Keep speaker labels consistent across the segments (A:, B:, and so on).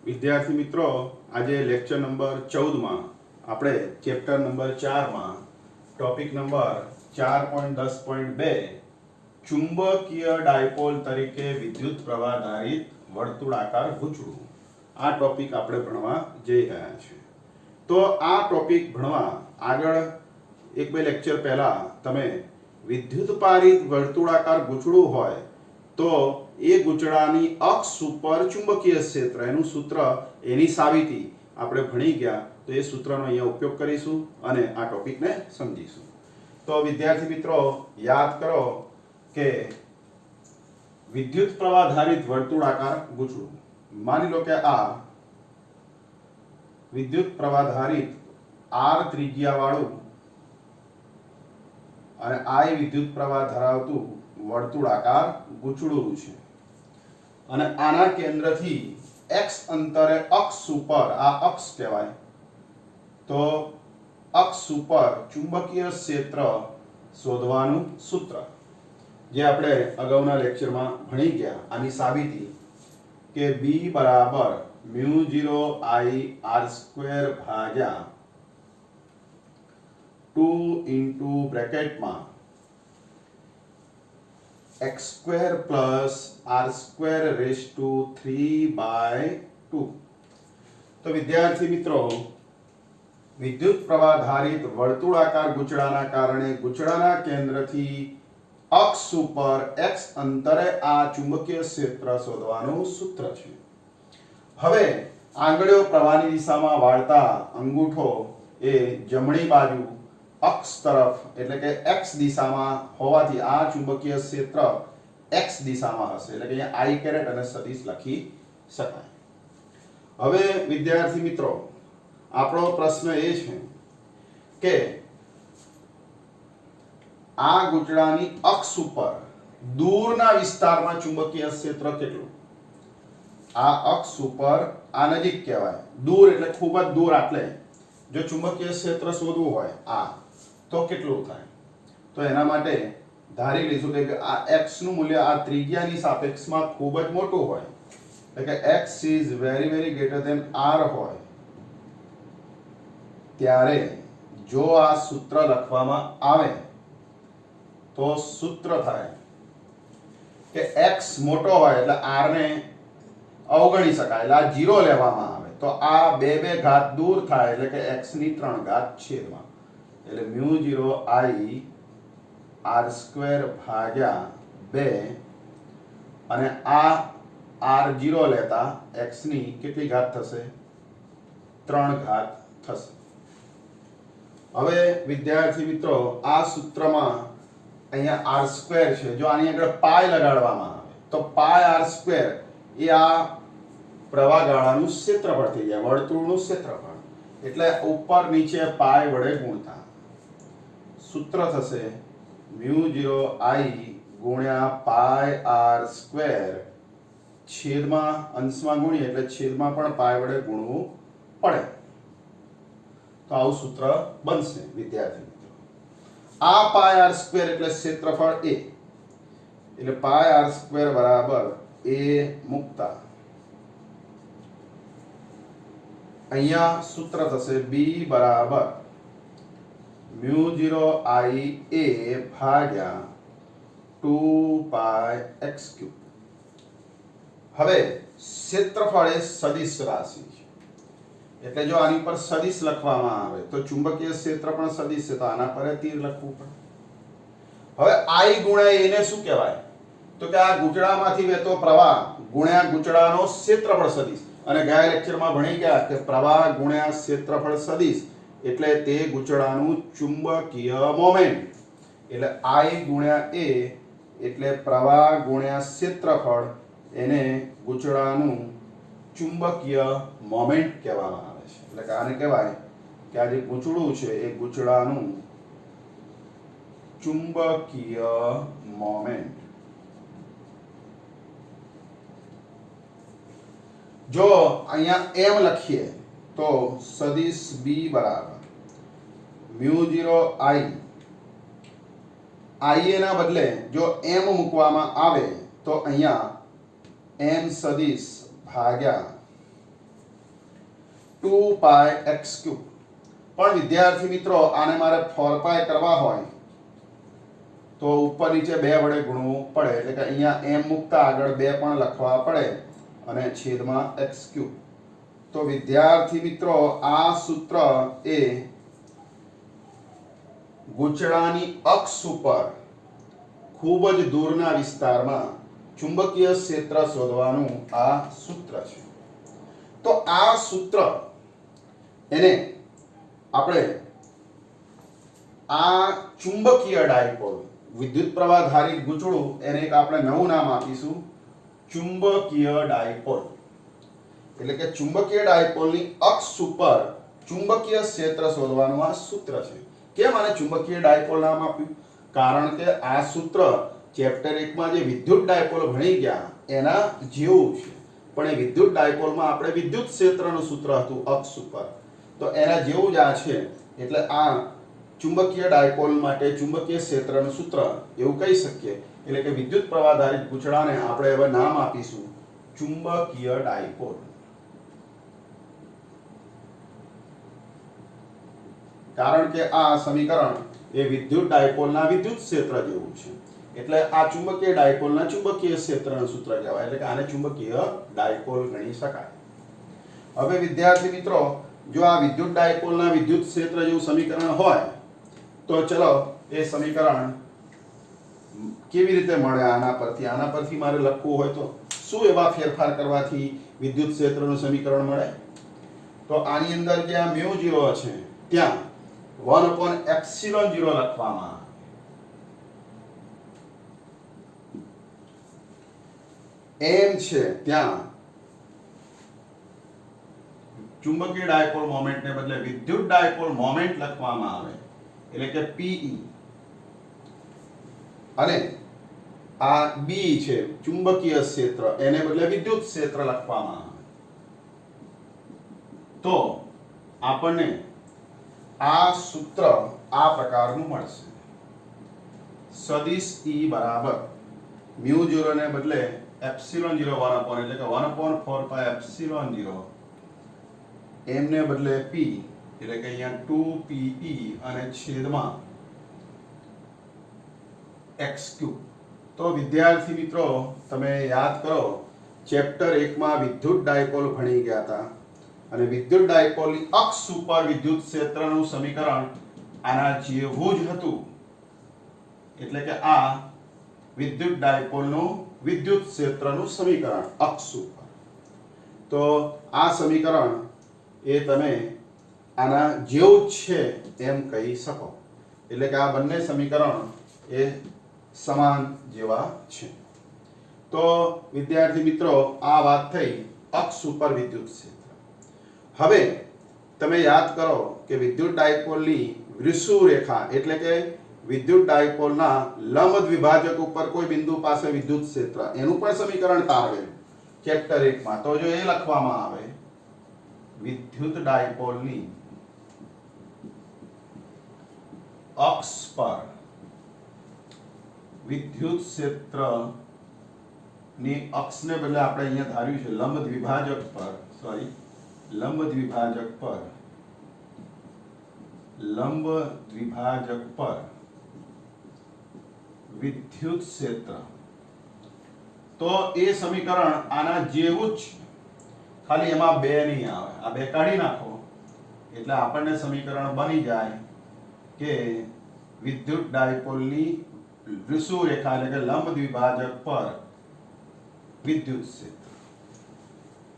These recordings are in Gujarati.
A: વિદ્યાર્થી મિત્રો, આજે લેક્ચર નંબર 14 માં આપણે ચેપ્ટર નંબર 4 માં ટોપિક નંબર 4.10.2 ચુંબકીય ડાયપોલ તરીકે વિદ્યુત પ્રવાહ ધારિત વર્તુળાકાર ગૂંચળું આ ટોપિક આપણે ભણવા જઈ રહ્યા છીએ. તો આ ટોપિક ભણવા આગળ એક બે લેક્ચર પહેલા તમે વિદ્યુત પારિત વર્તુળાકાર ગૂંચળું હોય તો એ ગૂંચળાની અક્ષ ઉપર ચુંબકીય ક્ષેત્ર એનું સૂત્ર એની સાબિતી આપણે ભણી ગયા. તો એ સૂત્રનો અહીંયા ઉપયોગ કરીશું અને આ ટોપિકને સમજીશું. તો વિદ્યાર્થી મિત્રો યાદ કરો કે વિદ્યુત પ્રવાહ ધારિત વર્તુળાકાર ગૂંચળું, માની લો કે આ વિદ્યુત પ્રવાહ ધારિત r ત્રિજ્યા વાળું અને I વિદ્યુત પ્રવાહ ધરાવતું વર્તુળાકાર ગૂંચળું છે અને આના કેન્દ્રથી x અંતરે અક્ષ ઉપર, આ અક્ષ કહેવાય, તો અક્ષ ઉપર ચુંબકીય ક્ષેત્ર શોધવાનું સૂત્ર જે આપણે અગાઉના લેક્ચરમાં ભણી ગયા. આની સાબિતી કે B બરાબર μ0 I r² ભાગ્યા 2 ઇન્ટુ બ્રેકેટમાં x² plus r² raise to 3/2. તો વિદ્યાર્થી મિત્રો, વિદ્યુત પ્રવાહ ધારિત વર્તુળાકાર ગૂંચળાના કારણે ગૂંચળાના કેન્દ્રથી અક્ષ ઉપર x અંતરે આ ચુંબકીય ક્ષેત્ર શોધવાનું સૂત્ર છે. હવે આંગળીઓ પ્રવાહની દિશામાં વાળતા અંગૂઠો એ જમણી બાજુ અક્ષ તરફ એટલે કે x દિશામાં હોવાથી આ ચુંબકીય ક્ષેત્ર x દિશામાં હશે, એટલે કે અહીંયા I કેરેટ અને સદિશ લખી શકાય. હવે વિદ્યાર્થી મિત્રો, આપણો પ્રશ્ન એ છે કે આ ગૂંચળાની અક્ષ ઉપર દૂરના વિસ્તારમાં ચુંબકીય ક્ષેત્ર કેટલું? આ અક્ષ ઉપર, આ નજીક કહેવાય, દૂર એટલે ખૂબ જ દૂર. આટલે જો ચુંબકીય ક્ષેત્ર શોધવું હોય આ તો કેટલું થાય? તો એના માટે ધારી લઈશું કે આ x નું મૂલ્ય આ ત્રિજ્યાની સાપેક્ષમાં ખૂબ જ મોટું હોય, એટલે કે x is very very greater than r હોય ત્યારે જો આ સૂત્ર લખવામાં આવે તો સૂત્ર થાય કે x મોટો હોય એટલે r ને અવગણી શકાય, એટલે આ 0 લેવામાં આવે તો આ બે ઘાત દૂર થાય, એટલે કે x ની 3 ઘાત છેદમાં, એટલે μ0 I r² ભાગ્યા 2 અને આ r0 લેતા x ની કેટલી ઘાત થશે? 3 ઘાત થશે. હવે વિદ્યાર્થી મિત્રો, આ સૂત્રમાં અહીંયા r² છે, જો આની આગળ પાઈ લગાડવામાં આવે તો પાઈ r² એ આ પ્રવાહ ગાળાનું ક્ષેત્રફળ થઈ જાય, વર્તુળનું ક્ષેત્રફળ, એટલે ઉપર નીચે પાઈ વડે ગુણતા સૂત્ર થશે μ0 I ગુણ્યા પાઈ r² છેદમાં અંશમાં ગુણીએ એટલે છેદમાં પણ પાઈ વડે ગુણવું પડે. તો આવું સૂત્ર બનશે વિદ્યાર્થી મિત્રો. આ પાઈ r² એટલે ક્ષેત્રફળ a, એટલે પાઈ r² બરાબર a મૂકતા અહીંયા સૂત્ર થશે b બરાબર μ0 I a ભાગ્યા 2πx³. હવે ક્ષેત્રફળ એ સદિશ રાશિ છે, એટલે જો આની પર સદિશ લખવામાં આવે તો ચુંબકીય ક્ષેત્ર પણ સદિશ છે, તો આના પર તીર લખવું પડે. હવે I ગુણ્યા a ને શું કહેવાય? તો કે આ ગૂંચળામાંથી વહેતો પ્રવાહ ગુણ્યા ગૂંચળાનો ક્ષેત્રફળ સદિશ. અને ગયા લેક્ચરમાં ભણી ગયા કે પ્રવાહ ગુણ્યા ક્ષેત્રફળ સદિશ એટલે તે ગૂંચળાનું ચુંબકીય મોમેન્ટ, એટલે I ગુણ્યા a એટલે પ્રવાહ ગુણ્યા ક્ષેત્રફળ, એને ગૂંચળાનું ચુંબકીય મોમેન્ટ કહેવામાં આવે છે. એટલે કે આને કહેવાય કે આ જે ગૂંચળું છે એ ગૂંચળાનું ચુંબકીય મોમેન્ટ. જો અહીંયા m લખીએ તો સદિશ b બરાબર μ0 I ના બદલે જો m મૂકવામાં આવે તો અહીંયા m સદિશ ભાગ્યા 2 પાઈ x ક્યુબ। પણ વિદ્યાર્થી મિત્રો આને મારે 4 પાઈ કરવા હોય તો ઉપર નીચે 2 વડે ગુણવું પડે, એટલે કે અહીંયા m મૂકતા આગળ 2 પણ લખવા પડે અને છેદમાં x ક્યુબ। તો વિદ્યાર્થી મિત્રો આ સૂત્ર એ ગૂંચળાની અક્ષ ઉપર ખૂબ જ દૂરના વિસ્તારમાં ચુંબકીય ક્ષેત્ર શોધવાનું આ સૂત્ર છે। તો આ સૂત્ર એને આપણે આ ચુંબકીય ડાયપોલ વિદ્યુત પ્રવાહ ધારિત ગૂંચળું એને એક આપણે નવું નામ આપીશું ચુંબકીય ડાયપોલ। એટલે કે ચુંબકીય ડાયપોલની અક્ષ ઉપર ચુંબકીય ક્ષેત્ર શોધવાનું આ સૂત્ર છે। કેમ આને ચુંબકીય ડાયપોલ નામ આપ્યું? કારણ કે આ સૂત્ર ચેપ્ટર 1 માં જે વિદ્યુત ડાયપોલ ભણી ગયા એના જેવું છે, પણ એ વિદ્યુત ડાયપોલમાં આપણે વિદ્યુત ક્ષેત્રનું સૂત્ર હતું અક્ષ ઉપર, તો એના જેવું જ આ છે। એટલે આ ચુંબકીય ડાયપોલ માટે ચુંબકીય ક્ષેત્રનું સૂત્ર એવું કહી શકીએ। એટલે કે વિદ્યુત પ્રવાહ ધારિત ગૂંચળાને આપણે હવે નામ આપીશું ચુંબકીય ડાયપોલ। કારણ કે આ સમીકરણ એ વિદ્યુત ડાયપોલના વિદ્યુત ક્ષેત્ર જેવું છે, એટલે આ ચુંબકીય ડાયપોલના ચુંબકીય ક્ષેત્રનું સૂત્ર કહેવાય, એટલે કે આને ચુંબકીય ડાયપોલ ગણી શકાય। હવે વિદ્યાર્થી મિત્રો જો આ વિદ્યુત ડાયપોલના વિદ્યુત ક્ષેત્ર જેવું સમીકરણ હોય તો ચલો એ સમીકરણ કેવી રીતે મળે? આના પરથી મારે લખવું હોય તો શું એવા ફેરફાર કરવાથી વિદ્યુત ક્ષેત્રનું સમીકરણ મળે? તો આની અંદર જે આ મ્યુ 0 છે ત્યાં 1/ε0 લખવામાં આવે। m છે ત્યાં ચુંબકીય ડાયપોલ મોમેન્ટને બદલે વિદ્યુત ડાયપોલ મોમેન્ટ લખવામાં આવે, એટલે કે Pe। અને આ b છે ચુંબકીય ક્ષેત્ર, એને બદલે વિદ્યુત ક્ષેત્ર લખવામાં આવે। તો આપણને આ સૂત્ર આ પ્રકારનું મળશે। સદિશ E બરાબર μ0 ને બદલે ε0 1/, એટલે કે 1/4 પાઈ ε0, m ને બદલે p, એટલે કે અહીંયા 2pe અને છેદમાં x ક્યુબ। તો વિદ્યાર્થી મિત્રો તમે યાદ કરો ચેપ્ટર 1 માં વિદ્યુત ડાયપોલ ભણી ગયા હતા અને વિદ્યુત ડાયપોલની અક્ષ ઉપર વિદ્યુત ક્ષેત્રનું સમીકરણ આના જેવું જ હતું, એટલે કે આ વિદ્યુત ડાયપોલનું વિદ્યુત ક્ષેત્રનું સમીકરણ અક્ષ ઉપર। તો આ સમીકરણ એ તમે આના જેવું જ છે એમ કહી શકો, એટલે કે આ બંને સમીકરણ એ સમાન જેવા છે। તો વિદ્યાર્થી મિત્રો આ વાત થઈ અક્ષ ઉપર વિદ્યુત ક્ષેત્ર। હવે તમે યાદ કરો કે વિદ્યુત ડાયપોલની વિષુવ રેખા એટલે કે વિદ્યુત ડાયપોલના લંબ દ્વિભાજક ઉપર કોઈ બિંદુ પાસે વિદ્યુત ક્ષેત્ર એનું પણ સમીકરણ તારવેલું ચેપ્ટર 1 માં। તો જો એ લખવામાં આવે વિદ્યુત ડાયપોલની અક્ષ પર વિદ્યુત ક્ષેત્રની અક્ષને બદલે આપણે અહીંયા ધાર્યું છે લંબ દ્વિભાજક પર વિદ્યુત ક્ષેત્ર। તો એ સમીકરણ આના જેવું જ છે, ખાલી એમાં 2 નહીં આવે, આ 2 કાઢી નાખો એટલે આપણને સમીકરણ બની જાય કે વિદ્યુત ડાયપોલની વિષુવ રેખા એટલે કે લંબ દ્વિભાજક પર વિદ્યુત ક્ષેત્ર।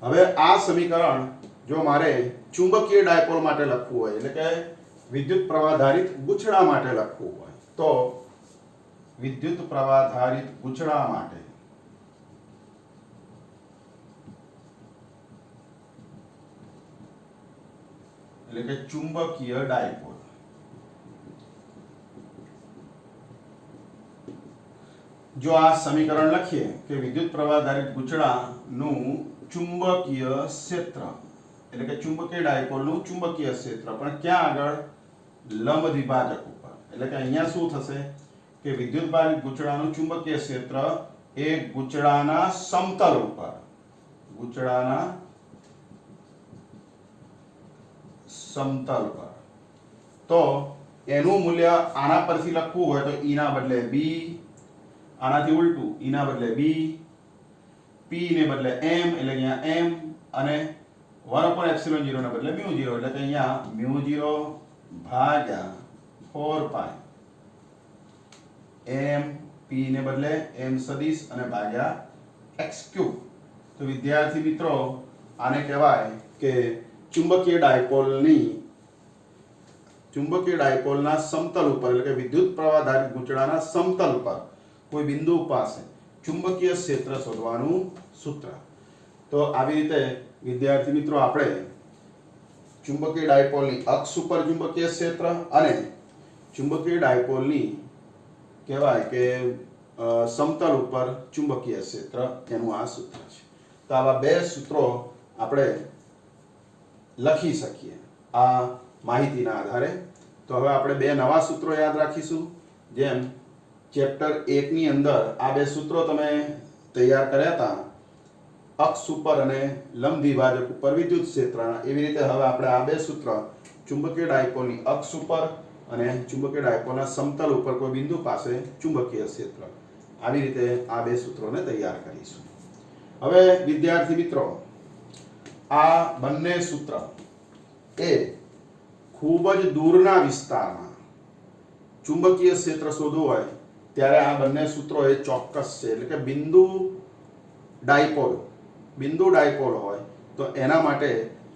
A: હવે આ સમીકરણ જો મારે ચુંબકીય ડાયપોલ માટે લખવું હોય એટલે કે વિદ્યુત પ્રવાહ ધારિત ગૂંચળા માટે લખવું હોય તો વિદ્યુત પ્રવાહ ધારિત ગૂંચળા માટે એટલે કે ચુંબકીય ડાયપોલ જો આ સમીકરણ લખીએ કે વિદ્યુત પ્રવાહ ધારિત ગૂંચળાનું ચુંબકીય ક્ષેત્ર એટલે કે ચુંબકીય ડાયપોલનું ચુંબકીય ક્ષેત્ર પણ ક્યાં આગળ? લંબ દ્વિભાજક ઉપર। એટલે કે અહીંયા શું થશે કે વિદ્યુત ધારિત ગૂંચળાનું ચુંબકીય ક્ષેત્ર એ ગૂંચળાના સમતલ ઉપર સમતલ પર, તો એનું મૂલ્ય આના પરથી લખવું હોય તો ઈ ના બદલે બી, આનાથી ઉલટું ઈ ના બદલે બી, પી ને બદલે એમ એટલે અહીંયા એમ, અને 1/ε0 ને બદલે μ0 એટલે કે અહીંયા μ0 ભાગ્યા 4 પાઈ એમ, પી ને બદલે એમ સદિશ અને ભાગ્યા x ક્યુબ. તો વિદ્યાર્થી મિત્રો આને કહેવાય કે ચુંબકીય ડાયપોલના સમતલ ઉપર એટલે કે વિદ્યુત પ્રવાહ ધારિત ગૂંચળાના સમતલ પર કોઈ બિંદુ પાસે ચુંબકીય ક્ષેત્ર શોધવાનું સૂત્ર. તો આવી રીતે વિદ્યાર્થી મિત્રો આપણે ચુંબકીય ડાયપોલની અક્ષ ઉપર ચુંબકીય ક્ષેત્ર અને ચુંબકીય ડાયપોલની કહેવાય કે સમતલ ઉપર ચુંબકીય ક્ષેત્ર એનું આ સૂત્ર છે. તો આવા બે સૂત્રો આપણે લખી શકીએ આ માહિતીના આધારે. તો હવે આપણે બે નવા સૂત્રો યાદ રાખીશું. જેમ ચેપ્ટર 1 ની અંદર આ બે સૂત્રો તમે તૈયાર કર્યા હતા, અક્ષ ઉપર અને લંબ દ્વિભાજક ઉપર વિદ્યુત ક્ષેત્રના, એવી રીતે હવે આપણે આ બે સૂત્ર ચુંબકીય ડાયપોલની અક્ષ ઉપર અને ચુંબકીય ડાયપોલના સમતલ ઉપર કોઈ બિંદુ પાસે ચુંબકીય ક્ષેત્ર, આવી રીતે આ બે સૂત્રોને તૈયાર કરીશું. હવે વિદ્યાર્થી મિત્રો આ બંને સૂત્ર એ ખૂબ જ દૂરના વિસ્તારમાં ચુંબકીય ક્ષેત્ર શોધવું હોય ત્યારે આ બંને સૂત્રો એ ચોક્કસ છે. એટલે કે બિંદુ ડાયપોલ હોય તો એના માટે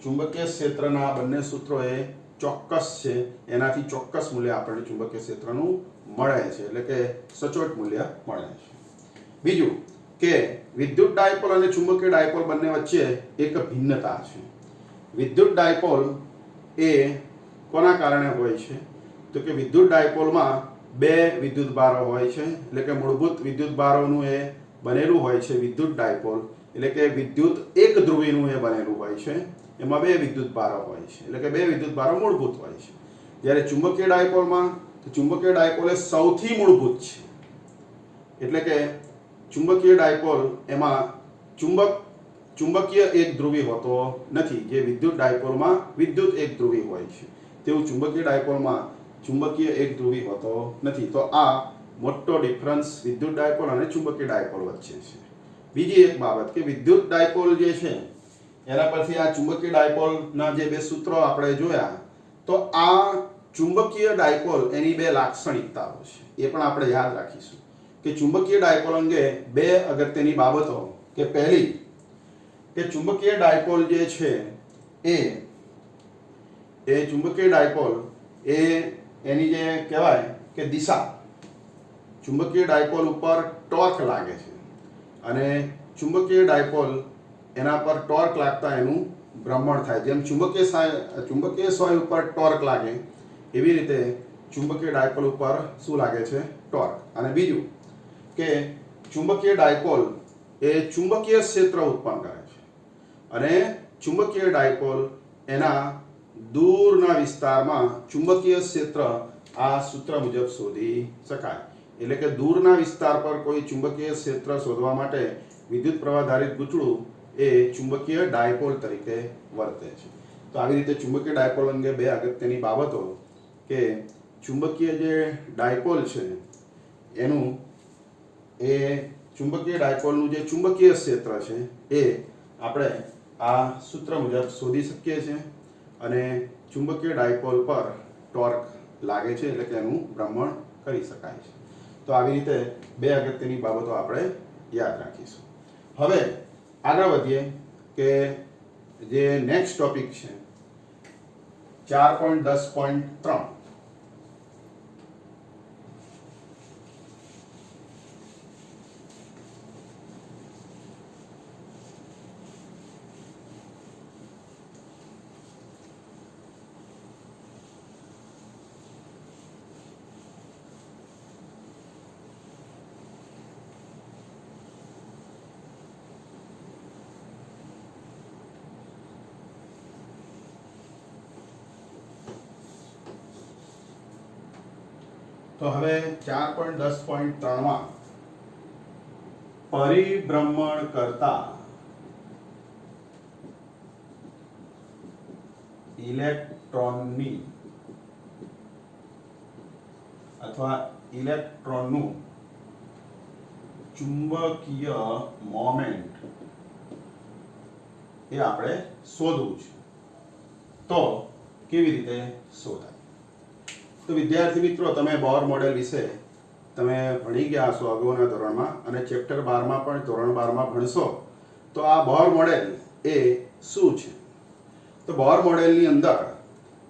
A: ચુંબકીય ક્ષેત્રના બંને સૂત્રો એ ચોક્કસ છે. એનાથી ચોક્કસ મૂલ્ય આપણને ચુંબકીય ક્ષેત્રનું મળે છે, એટલે કે સચોટ મૂલ્ય મળે છે. બીજું કે વિદ્યુત ડાયપોલ અને ચુંબકીય ડાયપોલ બંને વચ્ચે એક ભિન્નતા છે. વિદ્યુત ડાયપોલ એ કોના કારણે હોય છે? તો કે વિદ્યુત ડાયપોલમાં બે વિદ્યુત ભારો હોય છે, એટલે કે મૂળભૂત વિદ્યુત ભારોનું એ બનેલું હોય છે વિદ્યુત ડાયપોલ, એટલે કે વિદ્યુત એક ધ્રુવીનું એ બનેલું હોય છે. એમાં બે વિદ્યુત ભારો હોય છે, એટલે કે બે વિદ્યુત ભારો મૂળભૂત હોય છે. જ્યારે ચુંબકીય ડાયપોલમાં તો ચુંબકીય ડાયપોલ એ સૌથી મૂળભૂત છે. એટલે કે ચુંબકીય ડાયપોલ એમાં ચુંબકીય એક ધ્રુવી હોતો નથી. જે વિદ્યુત ડાયપોલમાં વિદ્યુત એક ધ્રુવી હોય છે તેવું ચુંબકીય ડાયપોલમાં ચુંબકીય એક ધ્રુવી હોતો નથી. તો આ મોટો ડિફરન્સ વિદ્યુત ડાયપોલ અને ચુંબકીય ડાયપોલ વચ્ચે છે. બીજી એક બાબત કે વિદ્યુત ડાયપોલ જે છે એના પરથી આ ચુંબકીય ડાયપોલના જે બે સૂત્રો આપણે જોયા, તો આ ચુંબકીય ડાયપોલ એની બે લાક્ષણિકતાઓ છે એ પણ આપણે યાદ રાખીશું. કે ચુંબકીય ડાયપોલ અંગે બે અગત્યની બાબતો. કે પહેલી કે ચુંબકીય ડાયપોલ જે છે એ ચુંબકીય ડાયપોલ એ એની જે કહેવાય કે દિશા, ચુંબકીય ડાયપોલ ઉપર ટોર્ક લાગે છે અને ચુંબકીય ડાયપોલ એના પર ટોર્ક લાગતા એનું ભ્રમણ થાય. જેમ ચુંબકીય સોય ઉપર ટોર્ક લાગે એવી રીતે ચુંબકીય ડાયપોલ ઉપર શું લાગે છે? ટોર્ક. અને બીજું કે ચુંબકીય ડાયપોલ એ ચુંબકીય ક્ષેત્ર ઉત્પન્ન કરે છે અને ચુંબકીય ડાયપોલ એના દૂરના વિસ્તારમાં ચુંબકીય ક્ષેત્ર આ સૂત્ર મુજબ શોધી શકાય. એટલે કે દૂરના વિસ્તાર પર કોઈ ચુંબકીય ક્ષેત્ર શોધવા માટે વિદ્યુત પ્રવાહ ધારિત ગૂંચળું એ ચુંબકીય ડાયપોલ તરીકે વર્તે છે. તો આવી રીતે ચુંબકીય ડાયપોલ અંગે બે અગત્યની બાબતો કે ચુંબકીય જે ડાયપોલ છે એનું એ ચુંબકીય ડાયપોલનું જે ચુંબકીય ક્ષેત્ર છે એ આપણે આ સૂત્ર મુજબ શોધી શકીએ છીએ અને ચુંબકીય ડાયપોલ પર ટોર્ક લાગે છે એટલે કે એનું ભ્રમણ કરી શકાય છે. તો આવી રીતે બે અગત્યની બાબતો આપણે યાદ રાખીશું. હવે આગળ વધીએ કે જે નેક્સ્ટ ટોપિક છે 4.10.3. તો હવે 4.10.3 માં પરિભ્રમણ કરતા ઇલેક્ટ્રોનની અથવા ઇલેક્ટ્રોનનું ચુંબકીય મોમેન્ટ એ આપણે શોધવું છે તો કેવી રીતે શોધાય? તો વિદ્યાર્થી મિત્રો, તમે બોર મોડેલ વિશે તમે ભણી ગયા છો અગાઉના ધોરણમાં અને ચેપ્ટર 12 માં પણ ધોરણ 12 માં ભણશો. તો આ બોર મોડેલ એ શું છે? તો બોર મોડેલની અંદર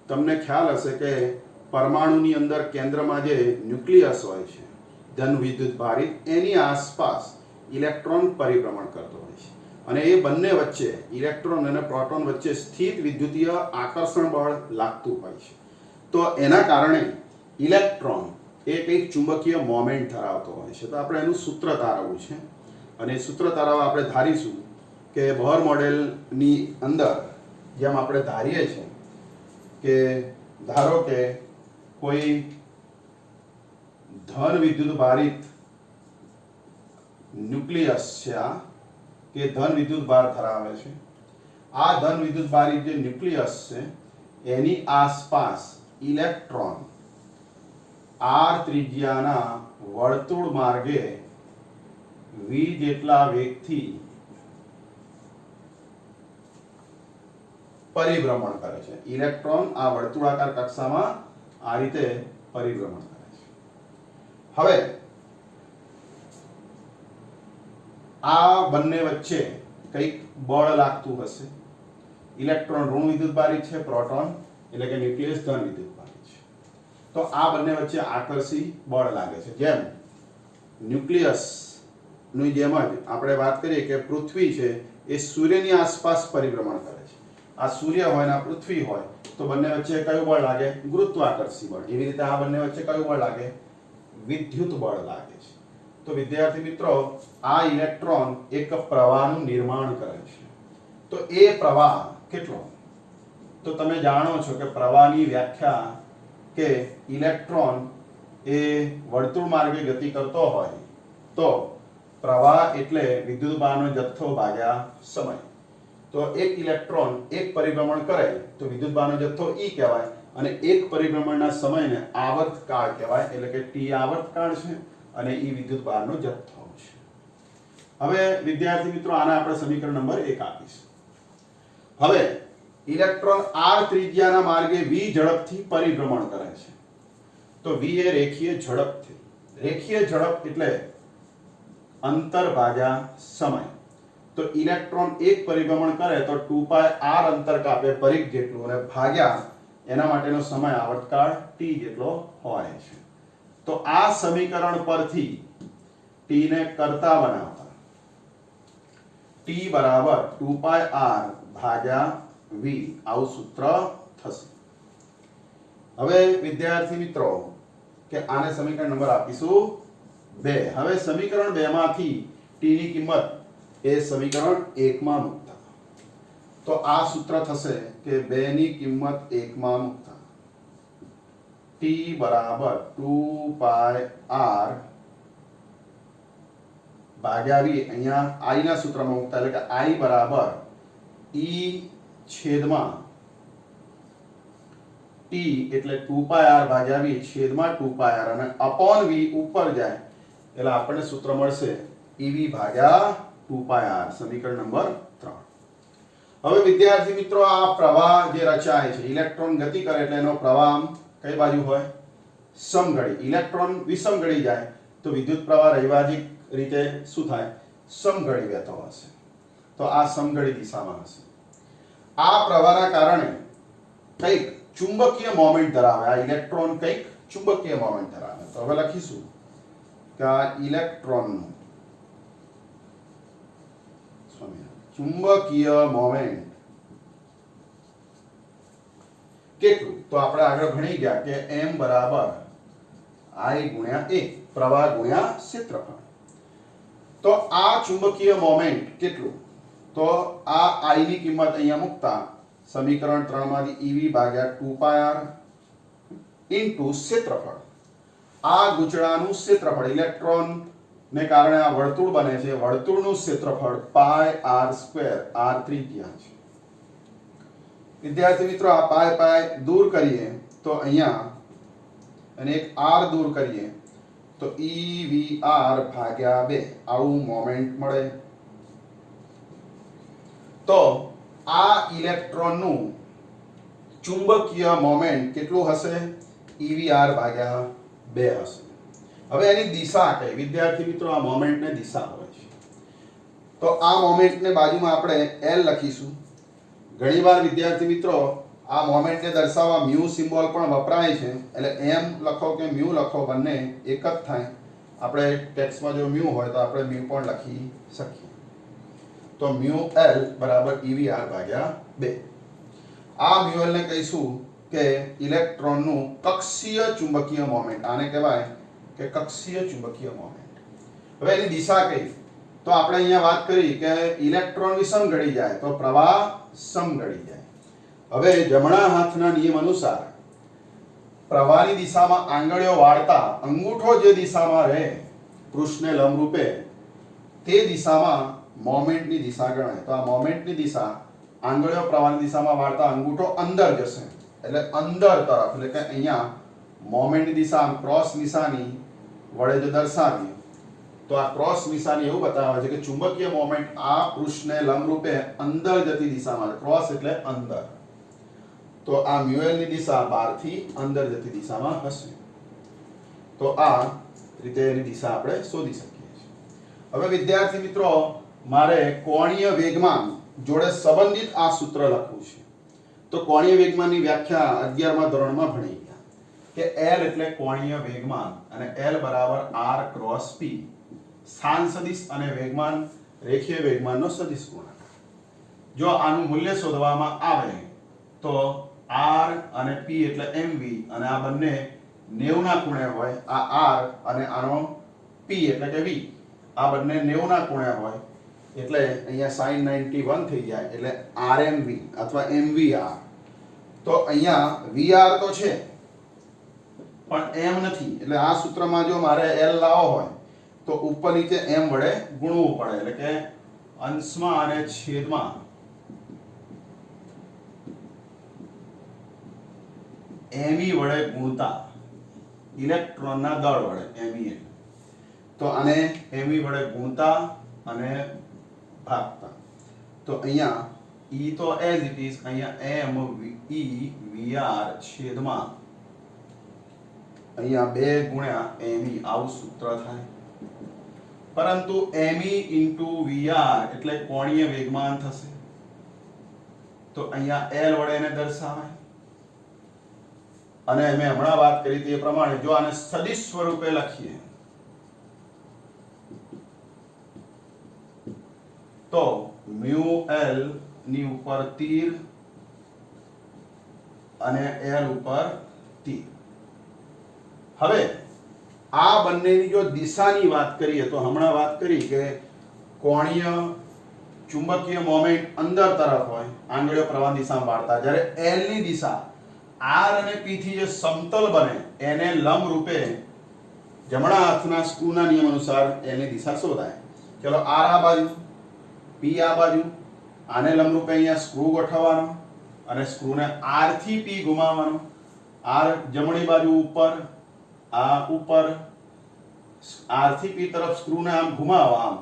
A: તમને ખ્યાલ હશે કે પરમાણુની અંદર કેન્દ્રમાં જે ન્યુક્લિયસ હોય છે ધન વિદ્યુત ભારિત, એની આસપાસ ઇલેક્ટ્રોન પરિભ્રમણ કરતો હોય છે અને એ બંને વચ્ચે ઇલેક્ટ્રોન અને પ્રોટોન વચ્ચે સ્થિત વિદ્યુતીય આકર્ષણ બળ લાગતું હોય છે. તો એના કારણે ઇલેક્ટ્રોન એ કંઈક ચુંબકીય મોમેન્ટ ધરાવતો હોય છે. તો આપણે એનું સૂત્ર તારવવું છે અને સૂત્ર તારવવા આપણે ધારીશું કે બોર મોડેલની અંદર જેમ આપણે ધારીએ છીએ કે ધારો કે કોઈ ધન વિદ્યુત ભારિત ન્યુક્લિયસ છે આ કે ધન વિદ્યુત ભાર ધરાવે છે. આ ધન વિદ્યુત ભારિત જે ન્યુક્લિયસ છે એની આસપાસ ઇલેક્ટ્રોન r ત્રિજ્યાના વર્તુળ માર્ગે v જેટલા વેગથી પરિભ્રમણ કરે છે. ઇલેક્ટ્રોન આ વર્તુળાકાર કક્ષામાં આ રીતે પરિભ્રમણ કરે છે. હવે આ બંને વચ્ચે કંઈક બળ લાગતું હશે. ઇલેક્ટ્રોન ઋણ વિદ્યુત ભારિત છે, પ્રોટોન એટલે કે ન્યુક્લિયસ ધન વિદ્યુત ભારિત છે. તો આ બંને વચ્ચે આકર્ષી બળ લાગે છે. જેમ ન્યુક્લિયસ ની જેમ જ આપણે વાત કરીએ કે પૃથ્વી છે એ સૂર્યની આસપાસ પરિભ્રમણ કરે છે. આ સૂર્ય હોય ને આ પૃથ્વી હોય તો બંને વચ્ચે કયું બળ લાગે? ગુરુત્વાકર્ષી બળ. એવી રીતે આ બંને વચ્ચે કયું બળ લાગે? વિદ્યુત બળ લાગે છે. તો વિદ્યાર્થી મિત્રો, આ ઇલેક્ટ્રોન એક પ્રવાહનું નિર્માણ કરે છે. તો એ પ્રવાહ કેટલો? તો તમે જાણો છો કે પ્રવાહની વ્યાખ્યા કે ઇલેક્ટ્રોન એ વર્તુળ માર્ગે ગતિ કરતો હોય તો પ્રવાહ એટલે વિદ્યુતભારનો જથ્થો ભાગ્યા સમય. તો એક ઇલેક્ટ્રોન એક પરિભ્રમણ કરે તો વિદ્યુતભારનો જથ્થો E કહેવાય અને એક પરિભ્રમણના સમયને આવર્તકાળ કહેવાય, એટલે કે T આવર્તકાળ છે અને E વિદ્યુતભારનો જથ્થો છે. હવે વિદ્યાર્થી મિત્રો, આને આપણે સમીકરણ નંબર 1 આપીશું. હવે ઇલેક્ટ્રોન r ત્રિજ્યાના માર્ગે v ઝડપથી પરિભ્રમણ કરે છે. તો v એ રેખીય ઝડપ છે. રેખીય ઝડપ એટલે અંતર ભાગ્યા સમય. તો ઇલેક્ટ્રોન એક પરિભ્રમણ કરે તો 2πr અંતર કાપે પરિઘ જેટલું અને ભાગ્યા એના માટેનો સમય આવર્તકાળ t જેટલો હોય છે. તો આ સમીકરણ પરથી t ને કરતા બનાવતા t બરાબર 2πr ભાગ્યા v આવું સૂત્ર થશે. હવે વિદ્યાર્થી મિત્રો કે આને સમીકરણ નંબર આપીશું 2. હવે સમીકરણ 2 માંથી t ની કિંમત એ સમીકરણ 1 માં મૂકતા તો આ સૂત્ર થશે કે 2 ની કિંમત 1 માં મૂકતા t બરાબર 2πr ભાગ્યા v. અહીંયા i ના સૂત્રમાં મૂકતા એટલે કે i બરાબર e છેદમાં t એટલે 2πr ભાગ્યા v છેદમાં 2πr અને અપોન v ઉપર જાય એટલે આપણને સૂત્ર મળશે ev ભાગ્યા 2πr. સમીકરણ નંબર 3. હવે વિદ્યાર્થી મિત્રો, આ પ્રવાહ જે રચાય છે, ઇલેક્ટ્રોન ગતિ કરે એટલે એનો પ્રવાહ કઈ બાજુ હોય? સમઘડી. ઇલેક્ટ્રોન વિષમઘડી જાય તો વિદ્યુત પ્રવાહ રૈવાજિક રીતે શું થાય? સમઘડી વહેતો હશે. તો આ સમઘડી દિશામાં હશે. આ પ્રવાહના કારણે કંઈક ચુંબકીય મોમેન્ટ ધરાવે. આ ઇલેક્ટ્રોન કંઈક ચુંબકીય મોમેન્ટ ધરાવે. તો હવે લખીશું કે આ ઇલેક્ટ્રોનનું ચુંબકીય મોમેન્ટ કેટલું? તો આપણે આગળ ભણી ગયા કે m બરાબર i ગુણ્યા a, પ્રવાહ ગુણ્યા ક્ષેત્રફળ. તો આ ચુંબકીય મોમેન્ટ કેટલું? તો આ i ની કિંમત અહીંયા મૂકતા સમીકરણ 3 માંથી ev ભાગ્યા 2πr ઇન્ટુ ક્ષેત્રફળ. આ ગૂંચળાનું ક્ષેત્રફળ, ઇલેક્ટ્રોન ને કારણે આ વર્તુળ બને છે. વર્તુળનું ક્ષેત્રફળ πr², r ત્રિજ્યા છે. વિદ્યાર્થી મિત્રો આ પાય પાય દૂર કરીએ તો અહીંયા અને એક r દૂર કરીએ તો EVR ભાગ્યા 2 આવું મોમેન્ટ મળે. તો આ ઇલેક્ટ્રોનનું ચુંબકીય મોમેન્ટ કેટલું હશે? EVR ભાગ્યા 2 હશે. હવે એની દિશા કઈ? વિદ્યાર્થી મિત્રો આ મોમેન્ટને દિશા હોય છે. તો આ મોમેન્ટને બાજુમાં આપણે L લખીશું. ઘણીવાર વિદ્યાર્થી મિત્રો આ મોમેન્ટને દર્શાવવા મ્યુ સિમ્બોલ પણ વપરાય છે. એટલે m લખો કે મ્યુ લખો બંને એક જ થાય. આપણે ટેક્સ્ટમાં જો મ્યુ હોય તો આપણે મ્યુ પણ લખી શકીએ. તો મ્યુ L બરાબર EVR ભાગ્યા 2. આ મ્યુ L ને કહીશું કે ઇલેક્ટ્રોનનું કક્ષીય ચુંબકીય મોમેન્ટ. આને કહેવાય કે કક્ષીય ચુંબકીય મોમેન્ટ. હવે એની દિશા કઈ? તો આપણે અહીંયા વાત કરી કે ઇલેક્ટ્રોન વિષમ ગળી જાય તો પ્રવાહ સમગળી જાય. હવે જમણા હાથના નિયમ અનુસાર પ્રવાહની દિશામાં આંગળીઓ વાળતા અંગૂઠો જે દિશામાં રહે પૃષ્ઠને લંબરૂપે તે દિશામાં મોમેન્ટની દિશા ગણાય. તો આ મોમેન્ટની દિશા આંગળીઓ પ્રવાહની દિશામાં વાળતા અંગૂઠો અંદર જશે એટલે અંદર તરફ. એટલે કે અહીંયા મોમેન્ટની દિશા ક્રોસ નિશાની વડે જો દર્શાવીએ તો આ ક્રોસ નિશાની એવું બતાવે છે કે ચુંબકીય મોમેન્ટ આ પૃષ્ઠને લંબરૂપે અંદર જતી દિશામાં. ક્રોસ એટલે અંદર. તો આ મ્યુએલ ની દિશા બહારથી અંદર જતી દિશામાં હશે. તો આ રીતે એની દિશા આપણે શોધી શકીએ છીએ. હવે વિદ્યાર્થી મિત્રો મારે કોણીય વેગમાન જોડે સંબંધિત આ સૂત્ર લખવું છે. તો કોણીય વેગમાનની વ્યાખ્યા 11મા ધોરણમાં ભણી ગયા કે L એટલે કોણીય વેગમાન અને L બરાબર r ક્રોસ p. સ્થાન સદિશ અને વેગમાન રેખીય વેગમાનનો સદિશ ગુણાકાર. જો આનું મૂલ્ય શોધવામાં આવે તો r અને p એટલે mv અને આ બંને 90 ના ખૂણે હોય. આ r અને આનો p એટલે કે v આ બંને 90 ના ખૂણે હોય એટલે અહીંયા sin 91 થઈ જાય એટલે rmv અથવા mvr. તો અહીંયા vr તો છે પણ m નથી. એટલે આ સૂત્રમાં જો મારે l લાવવો હોય તો ઉપર નીચે m વડે ગુણવું પડે. એટલે કે અંશમાં અને છેદમાં me વડે ગુણતા ઇલેક્ટ્રોનના દળ વડે me. તો આને me વડે ગુણતા અને ભાગતા. તો અહીંયા e તો as it is અહીંયા m e vr છેદમાં અહીંયા 2 ગુણ્યા me આવું સૂત્ર થાય. પરંતુ me vr એટલે કોણીય વેગમાન થશે. તો અહીંયા l વડે એને દર્શાવાય. અને મેં હમણાં વાત કરી તે પ્રમાણે જો આને સદિશ સ્વરૂપે લખીએ તો મ્યુ l ની ઉપર તીર અને l ઉપર તીર. હવે આ બંનેની જો દિશાની વાત કરીએ તો હમણાં વાત કરી કે કોણીય ચુંબકીય મોમેન્ટ અંદર તરફ હોય આંગળીઓ પ્રવાહ દિશામાં વાળતા. જ્યારે l ની દિશા r અને p થી જે સમતલ બને એને લંબ રૂપે જમણા હાથના સ્ક્રૂના નિયમ અનુસાર l ની દિશા શોધાય. ચલો r આ બાજુ p આ બાજુ. આને લંબ રૂપે અહીંયા સ્ક્રૂ ગોઠવવાનો અને સ્ક્રૂને r થી p ઘુમાવવાનો. r જમણી બાજુ ઉપર આ ઉપર r થી p તરફ સ્ક્રૂને આમ ઘુમાવો આમ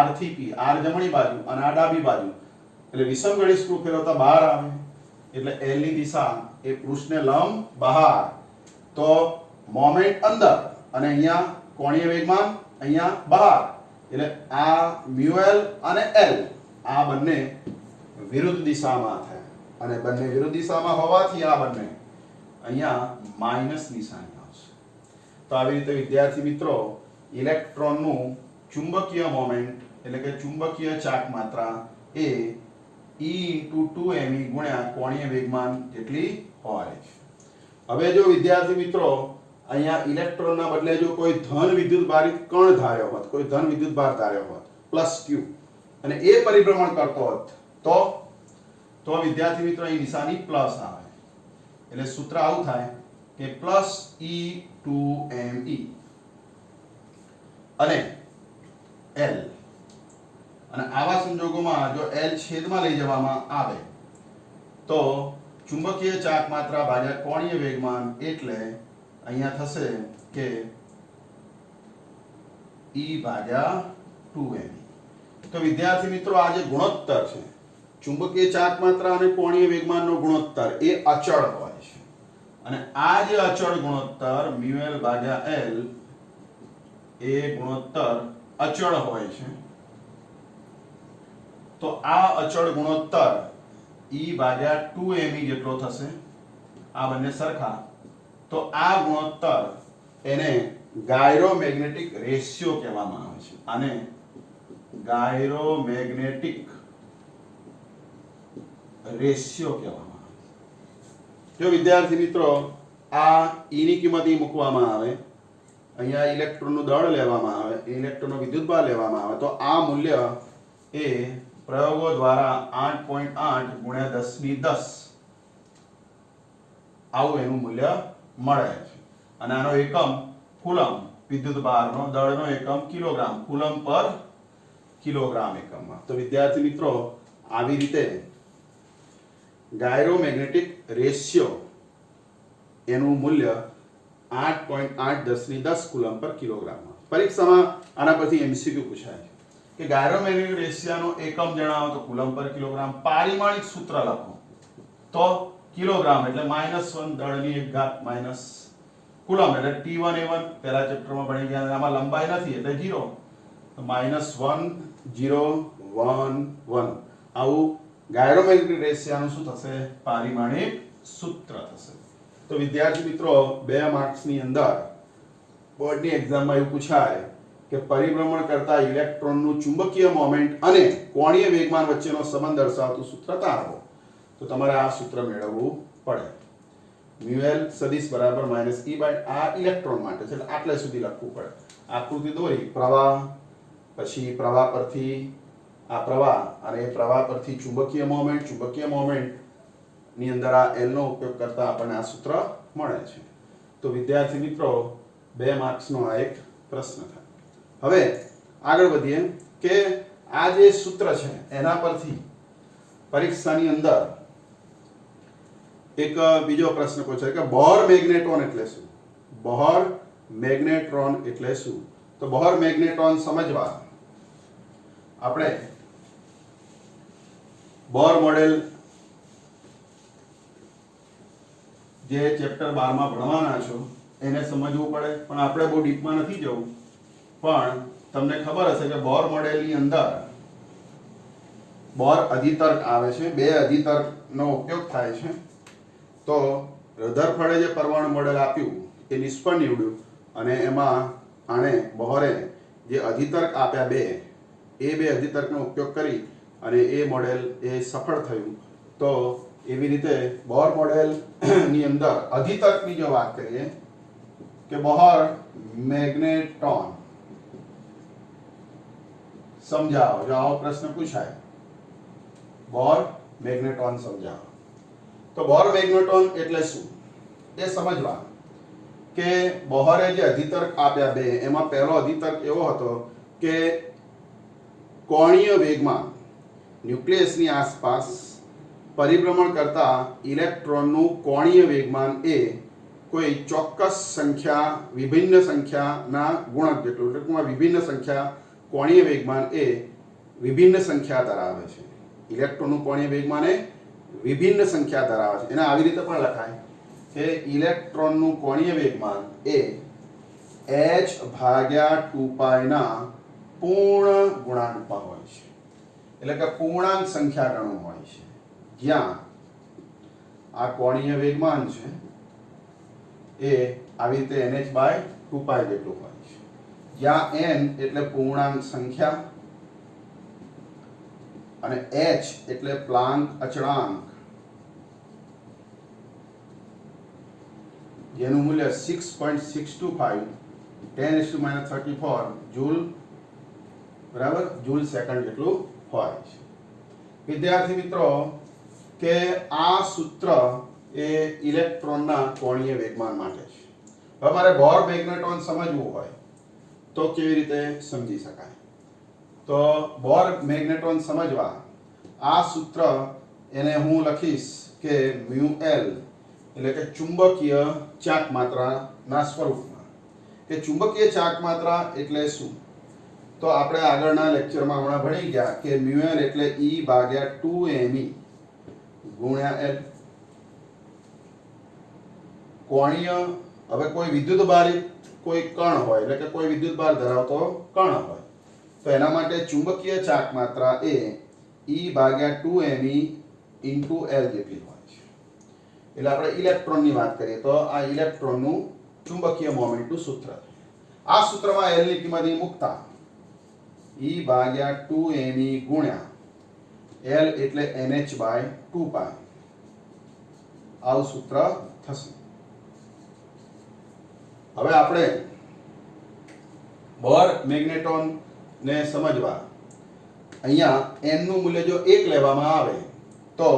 A: r થી p r જમણી બાજુ અને આ ડાબી બાજુ. એટલે વિષમગળી સ્ક્રૂ ફેરવતા બહાર આવે એટલે l ની દિશા એ પૃષ્ઠને લંબ બહાર. તો મોમેન્ટ અંદર અને અહીંયા કોણીય વેગમાન અહીંયા બહાર. એટલે આ મ્યુએલ અને l આ બંને વિરુદ્ધ દિશામાં થાય અને બંને વિરુદ્ધ દિશામાં હોવાથી આ બંને અહીંયા માઈનસ નિશાની આવશે. તો આવી રીતે વિદ્યાર્થી મિત્રો ઇલેક્ટ્રોનનું ચુંબકીય મોમેન્ટ એટલે કે ચુંબકીય ચાક માત્રા એ E/2me ગુણ્યા કોણીય વેગમાન જેટલી હોય છે. હવે જો વિદ્યાર્થી મિત્રો અહીંયા ઇલેક્ટ્રોનના બદલે જો કોઈ ધન વિદ્યુતભારિત કણ ધાર્યો હોત, કોઈ ધન વિદ્યુતભાર ધાર્યો હોત +q અને એ પરિભ્રમણ કરતો હોત તો વિદ્યાર્થી મિત્રો અહીં નિશાની પ્લસ આવે. એટલે સૂત્ર આવું થાય કે +E/2me અને l. અને આવા સંજોગોમાં જો l છેદમાં લઈ જવામાં આવે તો ચુંબકીય ચાક માત્રા ભાગ્યા કોણીય વેગમાન એટલે અહીંયા થશે કે E ભાગ્યા 2m. તો વિદ્યાર્થી મિત્રો આ જે ગુણોત્તર છે ચુંબકીય ચાક માત્રા અને કોણીય વેગમાનનો ગુણોત્તર એ અચળ હોય છે અને આ જે અચળ ગુણોત્તર μl ભાગ્યા l એ ગુણોત્તર અચળ હોય છે. તો આ અચળ ગુણોત્તર E ભાગ્યા 2me જેટલો થશે. આ બંને સરખા. તો આ ગુણોત્તર એને ગાયરોમેગ્નેટિક રેશિયો કહેવામાં આવે છે. આને ગાયરોમેગ્નેટિક રેશિયો કહેવામાં આવે છે. જો વિદ્યાર્થી મિત્રો આ E ની કિંમત અહીં મૂકવામાં આવે, અહીંયા ઇલેક્ટ્રોનનું દળ લેવામાં આવે, ઇલેક્ટ્રોનનો વિદ્યુતભાર લેવામાં આવે, તો આ મૂલ્ય એ પ્રયોગો દ્વારા 8.8 ગુણ્યા 10 આવું એનું મૂલ્ય મળે છે. અને આનો એકમ કુલમ, વિદ્યુતભારનો, દળનો એકમ કિલોગ્રામ, કુલમ પર કિલોગ્રામ એકમમાં. તો વિદ્યાર્થી મિત્રો આવી રીતે ગાયરોમેગ્નેટિક રેશિયો એનું મૂલ્ય 8.8 કુલમ પર કિલોગ્રામમાં. પરીક્ષામાં આના પરથી એમસીક્યુ પૂછાય છે કે ગાયરોમેગ્નેટિક રેશિયાનો એકમ જણાવો તો કુલમ પર કિલોગ્રામ. પારિમાણિક સૂત્ર લખો તો કિલોગ્રામ એટલે -1 દળની 1 ઘાત માઈનસ કુલમ એટલે T1A1 પહેલા ચેપ્ટરમાં ભણી ગયા. આમાં લંબાઈ નથી એટલે 0, તો -1 0 1 1 આવું ગાયરોમેગ્નેટિક રેશિયાનું શું થશે? પારિમાણિક સૂત્ર થશે. તો વિદ્યાર્થી મિત્રો 2 માર્ક્સની અંદર બોર્ડની એક્ઝામમાં એવું પૂછાય કે પરિભ્રમણ કરતા ઇલેક્ટ્રોનનું ચુંબકીય મોમેન્ટ અને કોણીય વેગમાન વચ્ચેનો સંબંધ દર્શાવતું સૂત્ર તારવો. તો તમારે આ સૂત્ર મેળવવું પડે. μl સદિશ બરાબર -E આ ઇલેક્ટ્રોન માટે છે એટલે આટલે સુધી લખવું પડે. આકૃતિ દોરી પ્રવાહ, પછી પ્રવાહ પરથી આ પ્રવાહ અને એ પ્રવાહ પરથી ચુંબકીય મોમેન્ટ ની અંદર આ L નો ઉપયોગ કરતા આપણને આ સૂત્ર મળે છે. તો વિદ્યાર્થી મિત્રો 2 માર્ક્સનો આ એક પ્રશ્ન થાય. હવે આગળ વધીએ કે આ જે સૂત્ર છે એના પરથી પરીક્ષાની અંદર એક બીજો પ્રશ્ન પૂછાય કે બોહર મેગ્નેટ્રોન એટલે શું? બોહર મેગ્નેટ્રોન એટલે શું? તો બોહર મેગ્નેટ્રોન સમજવા આપણે બોહર મોડેલ જે ચેપ્ટર 12 માં ભણવાના છો એને સમજવું પડે, પણ આપણે બહુ ડીપમાં નથી જવું. પણ તમને ખબર હશે કે બોહર મોડેલની અંદર બોહર અધિતર્ક આવે છે. 2 અધિતર્કનો ઉપયોગ થાય છે. તો રધરફર્ડે જે પરમાણુ મોડેલ આપ્યું એ નિષ્ફળ નીવડ્યું અને એમાં આણે બોહરે જે અધિતર્ક આપ્યા 2 એ 2 અધિતર્કનો ઉપયોગ કરી અને એ મોડેલ એ સફળ થયું. તો એવી રીતે બોહર મોડેલ ની અંદર અધિતર્કની જો વાત કરીએ કે બોહર મેગ્નેટ્રોન સમજાવો. જો આવો પ્રશ્ન પૂછાય બોહર મેગ્નેટ્રોન સમજાવો. તો બોહર મેગ્નેટ્રોન એટલે શું એ સમજવા કે બોહરે જે અધિતર્ક આપ્યા 2 એમાં પહેલો અધિતર્ક એવો હતો કે કોણીય વેગમાન ન્યુક્લિયસની આસપાસ પરિભ્રમણ કરતા ઇલેક્ટ્રોનનું કોણીય વેગમાન એ કોઈ ચોક્કસ સંખ્યા વિભિન્ન સંખ્યાના ગુણક જેટલું, ટૂંકમાં વિભિન્ન સંખ્યા કોણીય વેગમાન એ વિભિન્ન સંખ્યા ધરાવે છે. ઇલેક્ટ્રોનનું કોણીય વેગમાન એ વિભિન્ન સંખ્યા ધરાવે છે. એને આવી રીતે પણ લખાય કે ઇલેક્ટ્રોનનું કોણીય વેગમાન એ h/2π ના પૂર્ણ ગુણાંકમાં હોય છે. એટલે કે પૂર્ણાંક સંખ્યા ગણું હોય છે. જ્યાં આ કોણીય વેગમાન છે એ આવી રીતે nh/2π જેટલું હોય છે. જ્યાં n એટલે પૂર્ણાંક સંખ્યા અને h એટલે પ્લાન્ક અચળાંક, જેનું મૂલ્ય 6.625 10⁻34 જૂલ બરાબર જૂલ સેકન્ડ જેટલું હોય છે. વિદ્યાર્થી મિત્રો કે આ સૂત્ર એ ઇલેક્ટ્રોનના કોણીય વેગમાન માટે છે. હવે મારે બોહર મેગ્નેટ્રોન સમજવું હોય તો કેવી રીતે સમજી શકાય? તો બોહર મેગ્નેટ્રોન સમજવા આ સૂત્ર એને હું લખીશ કે મ્યુ એલ એટલે કે ચુંબકીય ચાક માત્રાના સ્વરૂપમાં. કે ચુંબકીય ચાક માત્રા એટલે શું? તો આપણે આગળના લેક્ચરમાં હમણાં ભણી ગયા કે મ્યુ એલ એટલે E/2me ગુણ્યા એલ. કોણીય, હવે કોઈ વિદ્યુત ભારિત કોઈ કણ હોય એટલે કે કોઈ વિદ્યુત ભાર ધરાવતો કણ હોય તો એના માટે ચુંબકીય ચાક માત્રા એ E/2me ઇન્ટુ એલ જેટલી હોય છે. એટલે આપણે ઇલેક્ટ્રોનની વાત કરીએ તો આ ઇલેક્ટ્રોનનું ચુંબકીય મોમેન્ટનું સૂત્ર. આ સૂત્રમાં એલ ની કિંમત મૂકતા E/2me ગુણ્યા એલ એટલે NH/2π આવું સૂત્ર થશે. હવે આપણે બોર મેગ્નેટોન ને સમજવા અહીંયા n નું મૂલ્ય જો 1 લેવામાં આવે તો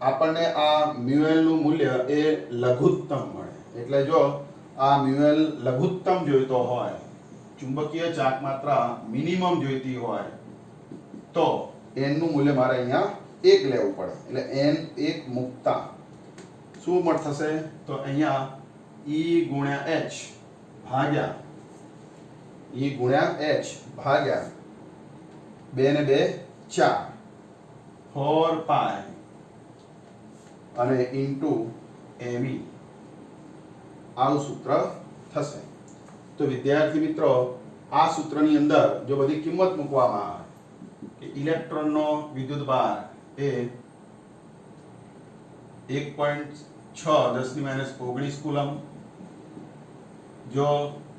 A: આપણને આ મ્યુએલ નું મૂલ્ય એ લઘુત્તમ મળે. એટલે જો આ મ્યુએલ લઘુત્તમ જોઈતો હોય, ચુંબકીય ચાક માત્રા મિનિમમ જોઈતી હોય તો n નું મૂલ્ય મારે અહીંયા 1 લેવું પડે. એટલે n 1 મૂકતા શું થશે? તો અહીંયા E ગુણ્યા h ભાગ્યા 2 ને 2 4 4π અને ઇન્ટુ me આવું સૂત્ર થશે. તો વિદ્યાર્થી મિત્રો, આ સૂત્રની અંદર જો બધી કિંમત મૂકવામાં આવે કે ઇલેક્ટ્રોનનો વિદ્યુતભાર એ 1.6 10⁻⁻19 કુલમ, જો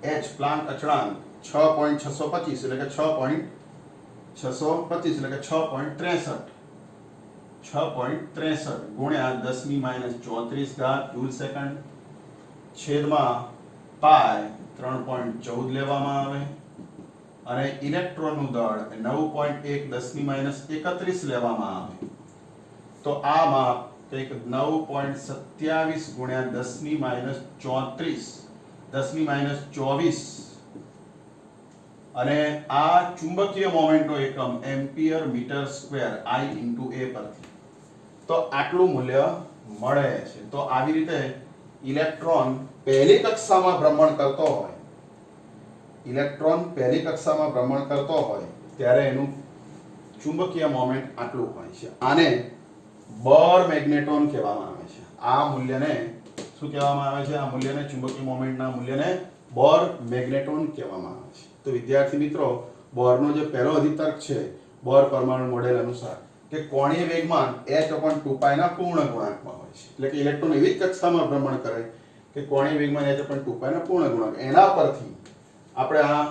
A: h પ્લાન્ટ અચળાંક 6.625 એટલે કે 6.625 એટલે કે 6.63 ગુણ્યા 10⁻34 જૂલ સેકન્ડ છેદમાં પાઈ 3.14 લેવામાં આવે અને ઇલેક્ટ્રોનનું દળ 9.1 10⁻31 લેવામાં આવે તો આ માપ કંઈક 9.27 ગુણ્યા 10⁻24 અને આ ચુંબકીય મોમેન્ટનો એકમ ampere metre square I into A પરથી તો આટલું મૂલ્ય મળે છે. તો આવી રીતે ઇલેક્ટ્રોન પહેલી કક્ષામાં ભ્રમણ કરતો હોય ત્યારે એનું ચુંબકીય મોમેન્ટ આટલું હોય છે. આને બોર મેગ્નેટોન કહેવામાં આવે છે. આ મૂલ્યને શું કહેવામાં આવે છે? આ મૂલ્યને, ચુંબકીય મોમેન્ટના મૂલ્યને બોર મેગ્નેટોન કહેવામાં આવે છે. તો વિદ્યાર્થી મિત્રો, બોરનો જે પહેલો અધિતર્ક છે બોર પરમાણુ મોડેલ અનુસાર કે કોણીય વેગમાન h/2π ના પૂર્ણ ગુણાંકમાં હોય છે. એટલે કે ઇલેક્ટ્રોન એવી જ કક્ષામાં ભ્રમણ કરે કે કોણીય વેગમાન h/2π ના પૂર્ણ ગુણાંક. એના પરથી આપણે આ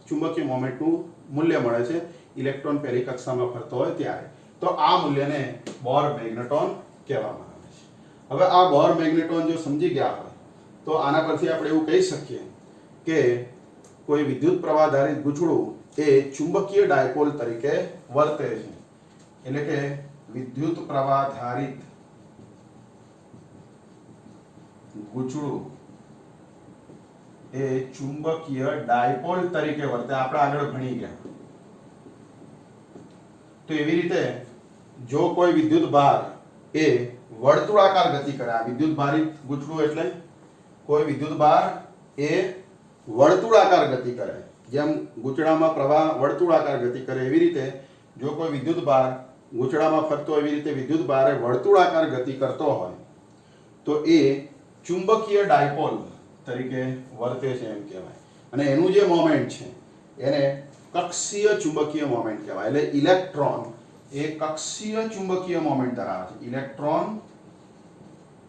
A: ચુંબકીય મોમેન્ટનું મૂલ્ય મળે છે ઇલેક્ટ્રોન પહેલી કક્ષામાં ફરતો હોય ત્યારે. તો આ મૂલ્યને બોર મેગ્નેટોન કહેવામાં આવે છે. હવે આ બોર મેગ્નેટોન જો સમજી ગયા હોય તો આના પરથી આપણે એવું કહી શકીએ કે કોઈ વિદ્યુત પ્રવાહ ધારિત ગૂંચળું એ ચુંબકીય ડાયપોલ તરીકે વર્તે છે. એટલે કે વિદ્યુત પ્રવાહ ધારિત ગૂંચળું એ ચુંબકીય ડાયપોલ તરીકે વર્તે. આપણે આગળ ભણી ગયા. તો એવી રીતે જો કોઈ વિદ્યુત ભાર એ વર્તુળાકાર ગતિ કરે, આ વિદ્યુત ભારિત ગૂંચળું એટલે કોઈ વિદ્યુત ભાર એ વર્તુળાકાર ગતિ કરે, જેમ ગૂંચળામાં પ્રવાહ વર્તુળાકાર ગતિ કરે એવી રીતે જો કોઈ વિદ્યુત ભાર ગૂંચળામાં ફરતો એવી રીતે વિદ્યુત ભાર એ વર્તુળાકાર ગતિ કરતો હોય તો એ ચુંબકીય ડાયપોલ તરીકે વર્તે છે એમ કહેવાય. અને એનું જે મોમેન્ટ છે એને કક્ષીય ચુંબકીય મોમેન્ટ કહેવાય. એટલે ઇલેક્ટ્રોન એ કક્ષીય ચુંબકીય મોમેન્ટ ધરાવે છે. ઇલેક્ટ્રોન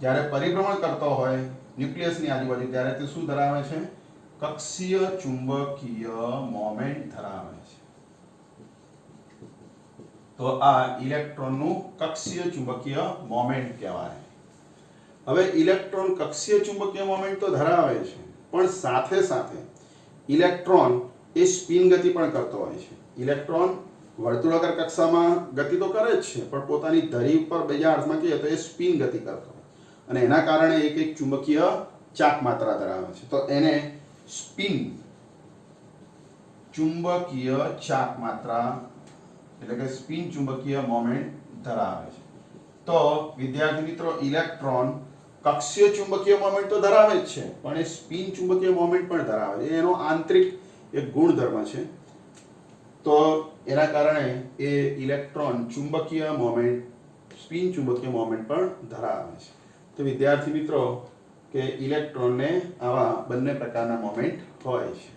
A: જ્યારે પરિભ્રમણ કરતો હોય ન્યુક્લિયસની આજુબાજુ ત્યારે તે શું ધરાવે છે? કક્ષીય ચુંબકીય મોમેન્ટ ધરાવે છે. તો આ ઇલેક્ટ્રોનનું કક્ષીય ચુંબકીય મોમેન્ટ કહેવાય. હવે ઇલેક્ટ્રોન કક્ષીય ચુંબકીય મોમેન્ટ તો ધરાવે છે પણ સાથે સાથે ઇલેક્ટ્રોન એ સ્પિન ગતિ પણ કરતો હોય છે. ઇલેક્ટ્રોન વર્તુળાકાર કક્ષામાં ગતિ તો કરે જ છે પણ પોતાની ધરી ઉપર બીજા અર્થમાં કહીએ તો એ સ્પિન ગતિ કરતો હોય અને એના કારણે એક ચુંબકીય ચાક માત્રા ધરાવે છે. તો એને સ્પિન ચુંબકીય ચાક માત્રા એટલે કે સ્પિન ચુંબકીય મોમેન્ટ ધરાવે છે. તો વિદ્યાર્થી મિત્રો ઇલેક્ટ્રોન કક્ષીય ચુંબકીય મોમેન્ટ તો ધરાવે જ છે, પણ એ સ્પિન ચુંબકીય મોમેન્ટ પણ ધરાવે છે. એનો આંતરિક એક ગુણધર્મ છે. તો એના કારણે એ ઇલેક્ટ્રોન ચુંબકીય મોમેન્ટ, સ્પિન ચુંબકીય મોમેન્ટ પણ ધરાવે છે. તો વિદ્યાર્થી મિત્રો કે ઇલેક્ટ્રોનને આવા બંને પ્રકારના મોમેન્ટ હોય છે,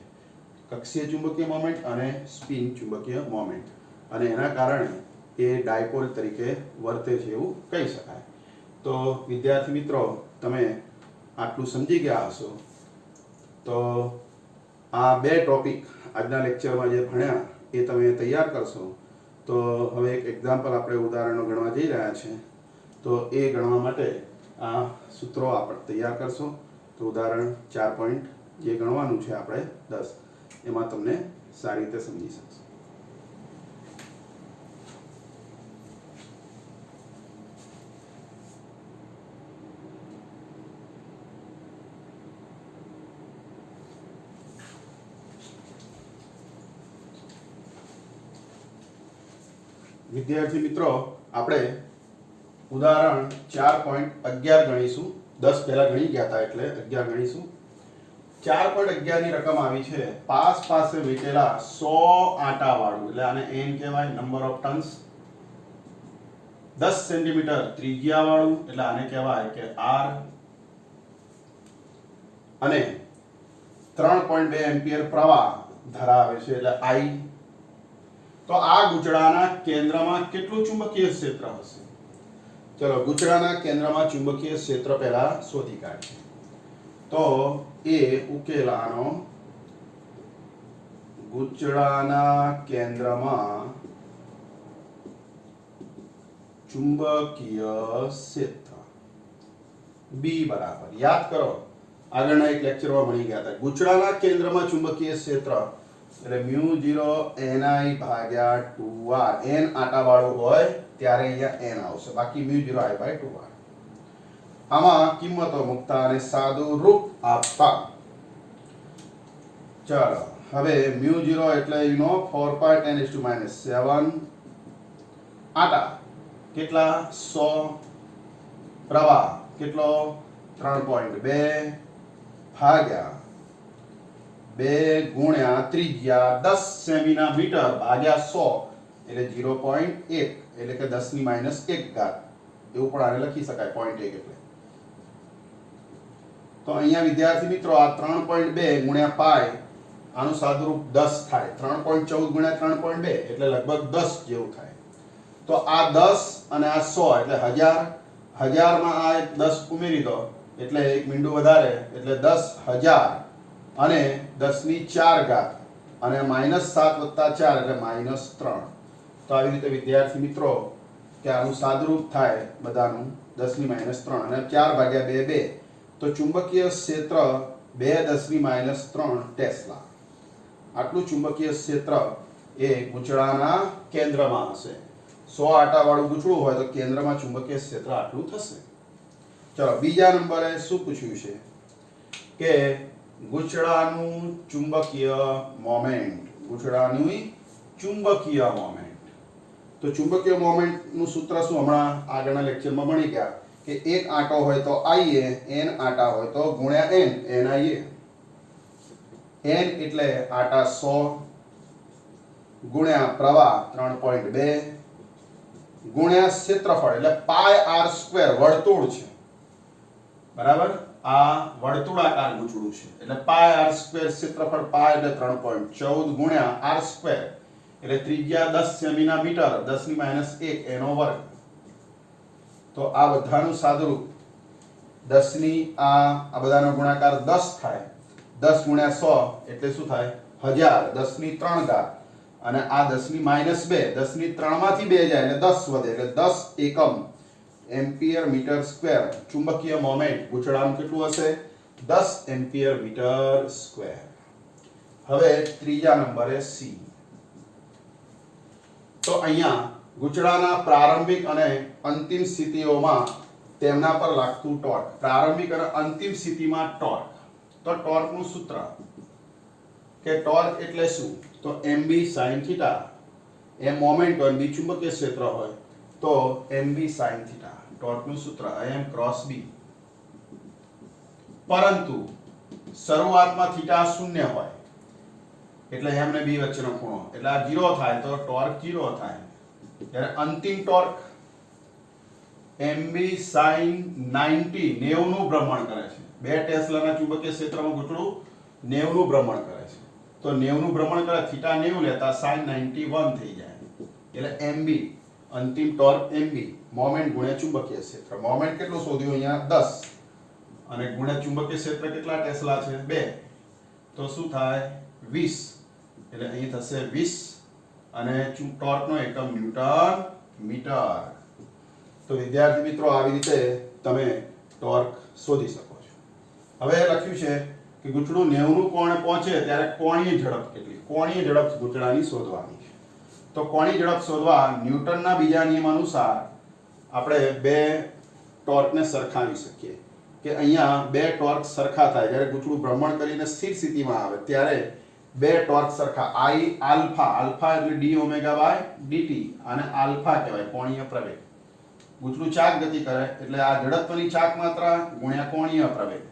A: કક્ષીય ચુંબકીય મોમેન્ટ અને સ્પિન ચુંબકીય મોમેન્ટ, અને એના કારણે એ ડાયપોલ તરીકે વર્તે છે એવું કહી શકાય. તો વિદ્યાર્થી મિત્રો તમે આટલું સમજી ગયા હશો. તો આ બે ટોપિક આજના લેક્ચરમાં જે ભણ્યા એ તમે તૈયાર કરશો. તો હવે એક એક્ઝામ્પલ આપણે ઉદાહરણો ગણવા જઈ રહ્યા છે. તો એ ગણવા માટે આ સૂત્રો આપણે તૈયાર કરશો. તો ઉદાહરણ 4 પોઈન્ટ જે ગણવાનું છે આપણે 10, એમાં તમને સારી રીતે સમજી શકશો. વિદ્યાર્થી મિત્રો આપણે ઉદાહરણ 4.11 ગણીશું. 10 પહેલા ગણી ગયા હતા એટલે 11 ગણીશું. 4.11 ની રકમ આવી છે પાસ પાસે વીટેલા 100 આટા વાળું, એટલે આને n કહેવાય, નંબર ઓફ ટર્ન્સ. 10 સેન્ટીમીટર ત્રિજ્યા વાળું, એટલે આને કહેવાય કે r, અને 3.2 એમ્પિયર પ્રવાહ ધરાવે છે એટલે I. તો આ ગુચડાના કેન્દ્રમાં કેટલું ચુંબકીય ક્ષેત્ર હશે? ચલો ગુચડાના કેન્દ્રમાં ચુંબકીય ક્ષેત્ર પહેલા શોધી કાઢીએ. તો એ ઉકેલ આનો ગુચડાના કેન્દ્રમાં ચુંબકીય ક્ષેત્ર B બરાબર, યાદ કરો આગળના એક લેક્ચરમાં ભણી ગયા હતા, ગુચડાના કેન્દ્રમાં ચુંબકીય ક્ષેત્ર એટલે μ0 ni ભાગ્યા 2r. n આટા વાળું હોય ત્યારે અહીંયા n આવશે, બાકી μ0 I by 2r. આમાં કિંમતો મૂકતા અને સાદું રૂપ આપતા. ચાલો હવે μ0 એટલે you know 4/10⁻⁷ આટા કેટલા? 100. પ્રવાહ કેટલો? 3.2 ભાગ્યા 2 ગુણ્યા ત્રિજ્યા 10 સેમીના મીટર ભાગ્યા 100 એટલે 0.1 એટલે કે 10⁻1 એવું પણ આને લખી શકાય 0.1 એટલે. તો અહીંયા વિદ્યાર્થી મિત્રો આ 3.2 ગુણ્યા પાઈ આનું સાદુરૂપ 10 થાય. 3.14 ગુણ્યા 3.2 એટલે લગભગ 10 જેવું થાય. તો આ 10 અને આ 100 એટલે 1000. 1000 માં આ 10 ઉમેરી દો એટલે એક મીંડું વધારે એટલે 10,000 અને 10⁴ અને -7 + 4 એટલે -3. તો આવી રીતે વિદ્યાર્થી મિત્રો કે આનું સાદુરૂપ થાય બધાનું 10⁻3 અને 4 ભાગ્યા 2 2. તો ચુંબકીય ક્ષેત્ર 2 10⁻3 ટેસ્લા. આટલું ચુંબકીય ક્ષેત્ર એ ગુચડાના કેન્દ્રમાં હશે. 100 આટા વાળું ગુચડું હોય તો કેન્દ્રમાં ચુંબકીય ક્ષેત્ર આટલું થશે. ચલો બીજા નંબરે શું પૂછ્યું છે કે ગુચડાનું ચુંબકીય મોમેન્ટ. ગુચડાનું ચુંબકીય મોમેન્ટ. તો ચુંબકીય મોમેન્ટ નું સૂત્ર શું હમણાં આગળના લેક્ચરમાં ભણી ગયા કે એક આંટો હોય તો IA, n આંટા હોય તો ગુણ્યા n, NIA. n એટલે આંટા 100 ગુણ્યા પ્રવાહ 3.2 ગુણ્યા ક્ષેત્રફળ એટલે πr² વર્તુળ છે બરાબર. આ વર્તુળાકાર ગુચડું છે એટલે πr² ક્ષેત્રફળ π એટલે 3.14 ગુણ્યા r² એટલે ત્રિજ્યા 10 સેમીના મીટર 10⁻1 એનો વર્ગ. તો આ બધાનું સાદુરૂપ 10 ની આ બધાનો ગુણાકાર 10 થાય. 10 ગુણ્યા 100 એટલે શું થાય? 1000. 10⁻3 અને આ 10⁻2. 10⁻3 માંથી 2 જાય એટલે 10 વધે એટલે 10 એકમ એમ્પિયર મીટર સ્ક્વેર. ચુંબકીય મોમેન્ટ ગુચડાનું કેટલું હશે? 10 એમ્પિયર મીટર સ્ક્વેર. હવે ત્રીજા નંબરે C. તો અહીંયા ગુચડાના પ્રારંભિક અને અંતિમ સ્થિતિઓમાં તેમના પર લાગતું ટોર્ક. પ્રારંભિક અને અંતિમ સ્થિતિમાં ટોર્ક. તો ટોર્કનું સૂત્ર કે ટોર્ક એટલે શું? તો mb sin θ. m મોમેન્ટ હોય, b ચુંબકીય ક્ષેત્ર હોય તો mb sin થીટા ટોર્કનું સૂત્ર am ક્રોસ b, પરંતુ શરૂઆતમાં થીટા શૂન્ય હોય એટલે m ને b વચ્ચેનો ખૂણો એટલે આ 0 થાય તો ટોર્ક 0 થાય. ત્યારે અંતિમ ટોર્ક mb sin 90 નું ભ્રમણ કરે છે. 2 ટેસ્લાના ચુંબકીય ક્ષેત્રમાં ગુંચળું 90 નું ભ્રમણ કરે છે. તો 90 નું ભ્રમણ કરે થીટા 90 લેતા sin 91 થઈ જાય. એટલે mb અંતિમ ટોર્ક mb મોમેન્ટ ગુણ્યા ચુંબકીય ક્ષેત્ર. મોમેન્ટ કેટલું શોધ્યું અહીંયા 10 અને ગુણ્યા ચુંબકીય ક્ષેત્ર કેટલા ટેસ્લા છે 2, તો શું થાય 20. એટલે અહીં થશે 20 અને ટોર્કનો એકમ ન્યૂટન મીટર. તો વિદ્યાર્થી મિત્રો આવી રીતે તમે ટોર્ક શોધી શકો છો. હવે લખ્યું છે કે ગુંચળું 90 નું કોણે પહોંચે ત્યારે કોણીય ઝડપ કેટલી? કોણીય ઝડપ ગુંચળાની શોધવાની છે. તો કોણીય ઝડપ શોધવા ન્યૂટનના બીજા નિયમ અનુસાર આપણે બે ટોર્કને સરખાવી શકીએ કે અહીંયા બે ટોર્ક સરખા થાય. જ્યારે ગુંચળું ભ્રમણ કરીને સ્થિર સ્થિતિમાં આવે ત્યારે બે ટોર્ક સરખા I આલ્ફા, આલ્ફા એટલે d ઓમેગા બાય dt, અને આલ્ફા કહેવાય કોણીય પ્રવેગ. ગુંચળું ચાક ગતિ કરે એટલે આ ઝડપની ચાક માત્રા ગુણ્યા કોણીય પ્રવેગ,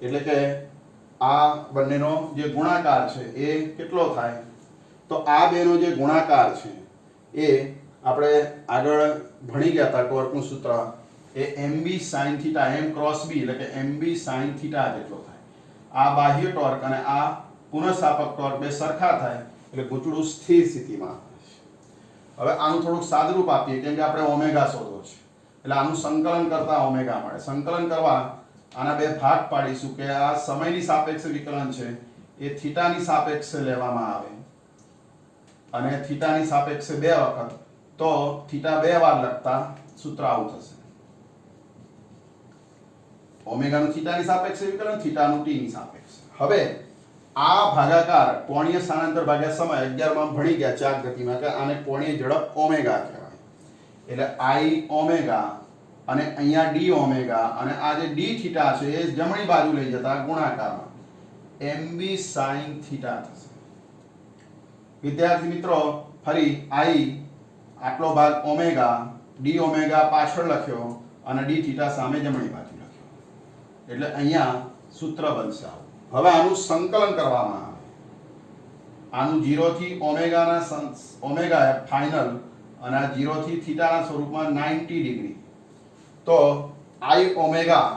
A: એટલે કે આ બંનેનો જે ગુણાકાર છે એ કેટલો થાય? તો આ બેનો જે ગુણાકાર છે એ આપણે આગળ ભણી ગયા હતા. ટોર્કનું સૂત્ર એ mb sin theta m cross b એટલે કે mb sin થીટા જેટલો થાય. આ બાહ્ય ટોર્ક અને આ પુનઃસ્થાપક ટોર્ક બે સરખા થાય એટલે ગુંચળું સ્થિર સ્થિતિમાં. હવે આનું થોડુંક સાદુરૂપ આપીએ કેમ કે આપણે ઓમેગા શોધવો છે એટલે આનું સંકલન કરતા ઓમેગા મળે. સંકલન કરવા આના બે ભાગ પાડીશું કે આ સમયની સાપેક્ષે વિકલન છે એ થીટાની સાપેક્ષે લેવામાં આવે અને થીટાની સાપેક્ષે 2 વખત, તો થીટા 2 વાર લખતા સૂત્ર આવું થશે. ઓમેગાનું થીટાની સાપેક્ષે વિકલન, થીટાનું t ની સાપેક્ષે. હવે આ ભાગાકાર કોણીય સ્થાનાંતર ભાગ્યા સમય 11 માં ભણી ગયા ચાક ગતિમાં કે આને કોણીય ઝડપ ઓમેગા કહેવાય. એટલે I ઓમેગા અને અહીંયા d ઓમેગા અને આ જે d થીટા છે એ જમણી બાજુ લઈ જતા ગુણાકારમાં mb sin થીટા થશે. વિદ્યાર્થી મિત્રો ફરી I આટલો ભાગ ઓમેગા, d ઓમેગા પાછળ લખ્યો અને d થીટા સામે જમણી બાજુ લખ્યો એટલે અહીંયા સૂત્ર બનશે આવું. હવે આનું સંકલન કરવામાં આવે. આનું 0 થી ઓમેગાના ઓમેગા ફાઇનલ અને આ 0 થી થીટાના સ્વરૂપમાં 90 ડિગ્રી. તો I ઓમેગા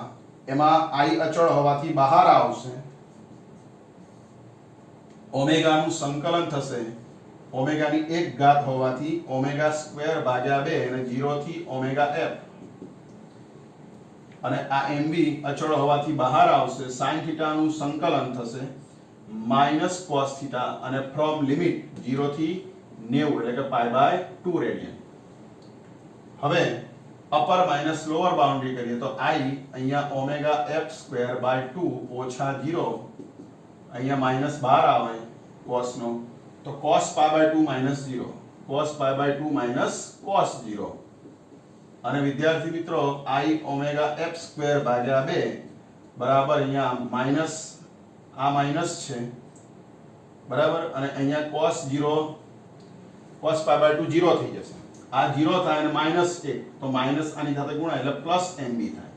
A: એમાં I અચળ હોવાથી બહાર આવશે. ઓમેગાનું સંકલન થશે ઓમેગાની 1 ઘાત હોવાથી ઓમેગા સ્ક્વેર ભાગ્યા 2 અને 0 થી ઓમેગા f, અને આ mb અચળ હોવાથી બહાર આવશે. sin થીટાનું સંકલન થશે માઈનસ cos થીટા અને ફ્રોમ લિમિટ 0 થી 90 એટલે કે π/2 રેડિયન. હવે અપર માઈનસ લોઅર બાઉન્ડ્રી કરીએ તો I અહીંયા ઓમેગા f²/2 ઓછા 0, અહીંયા માઈનસ 12 આવે cos નો, તો cos π/2 minus 0, cos π/2 minus cos 0. અને વિદ્યાર્થી મિત્રો I ઓમેગા f²/2 બરાબર અહીંયા માઈનસ, આ માઈનસ છે બરાબર, અને અહીંયા cos 0, cos π/2 0 થઈ જશે. આ 0 થાય અને -1 તો માઈનસ આની સાથે ગુણાય એટલે પ્લસ mb થાય.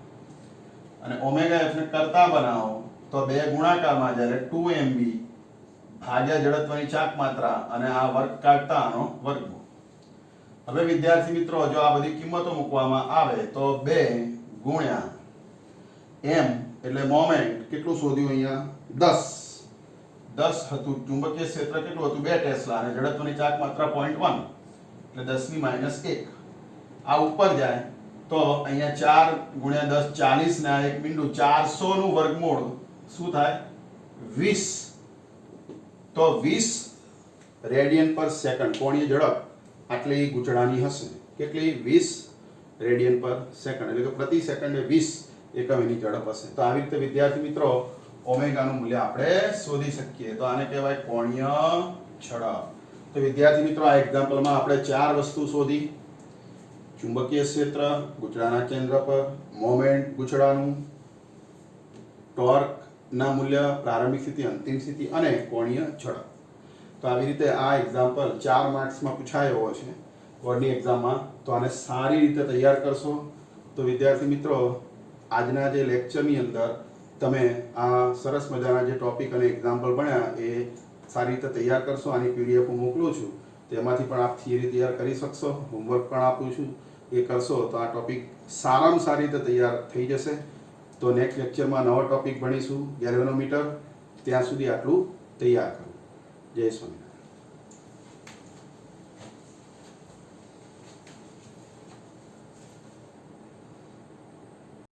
A: અને ઓમેગા f ને કરતા બનાવો તો બે ગુણાકારમાં જાય એટલે 2mb ભાગ્યા જડત્વની ચાક માત્રા અને આ વર્ગ કાઢતા આનો વર્ગમૂળ. હવે વિદ્યાર્થી મિત્રો જો આ બધી કિંમતો મૂકવામાં આવે તો 2 ગુણ્યા m એટલે મોમેન્ટ કેટલું શોધ્યું અહીંયા 10 હતું. ચુંબકીય ક્ષેત્ર કેટલું હતું 2 ટેસ્લા અને જડત્વની ચાક માત્રા 0.1 એટલે 10 ની -1. આ ઉપર જાય તો અહીંયા 4 ગુણ્યા 10 40 ને આ એક બિંદુ 400 નું વર્ગમૂળ શું થાય 20. તો 20 રેડિયન પર સેકન્ડ કોણીય ઝડપ આટલી ગૂંચળાની હશે. કેટલી 20 રેડિયન પર સેકન્ડ એટલે કે પ્રતિ સેકન્ડે 20 એકમ એની ઝડપ હશે. તો આવી રીતે વિદ્યાર્થી મિત્રો ઓમેગાનું મૂલ્ય આપણે શોધી શકીએ. તો આને કહેવાય કોણીય ઝડપ. તો વિદ્યાર્થી મિત્રો આ એક્ઝામ્પલમાં આપણે 4 વસ્તુ શોધી: ચુંબકીય ક્ષેત્ર ગૂંચળાના કેન્દ્ર પર, મોમેન્ટ ગૂંચળાનું, ટોર્ક ના મૂલ્ય, પ્રારંભિક સ્થિતિ, અંતિમ સ્થિતિ અને કોણીય ઝડપ. તો આવી રીતે આ એક્ઝામ્પલ 4 માર્ક્સમાં પૂછાયો છે. બોર્ડની એક્ઝામમાં, તો આને સારી રીતે તૈયાર કરશો તો વિદ્યાર્થી મિત્રો આજના જે લેક્ચરની અંદર તમે આ સરસ મજાના જે ટોપિક અને એક્ઝામ્પલ ભણ્યા એ સારી રીતે તૈયાર કરશો. આની પીડીએફ હું મોકલું છું, તેમાંથી પણ આપ થિયરી તૈયાર કરી શકશો. હોમવર્ક પણ આપું છું, એ કરશો તો આ ટોપિક સારામાં સારી રીતે તૈયાર થઈ જશે. તો નેક્સ્ટ લેક્ચરમાં નવો ટોપિક ભણીશું, ગેલ્વેનોમીટર. ત્યાં સુધી આટલું તૈયાર કરો. જય સ્વામિનારાયણ.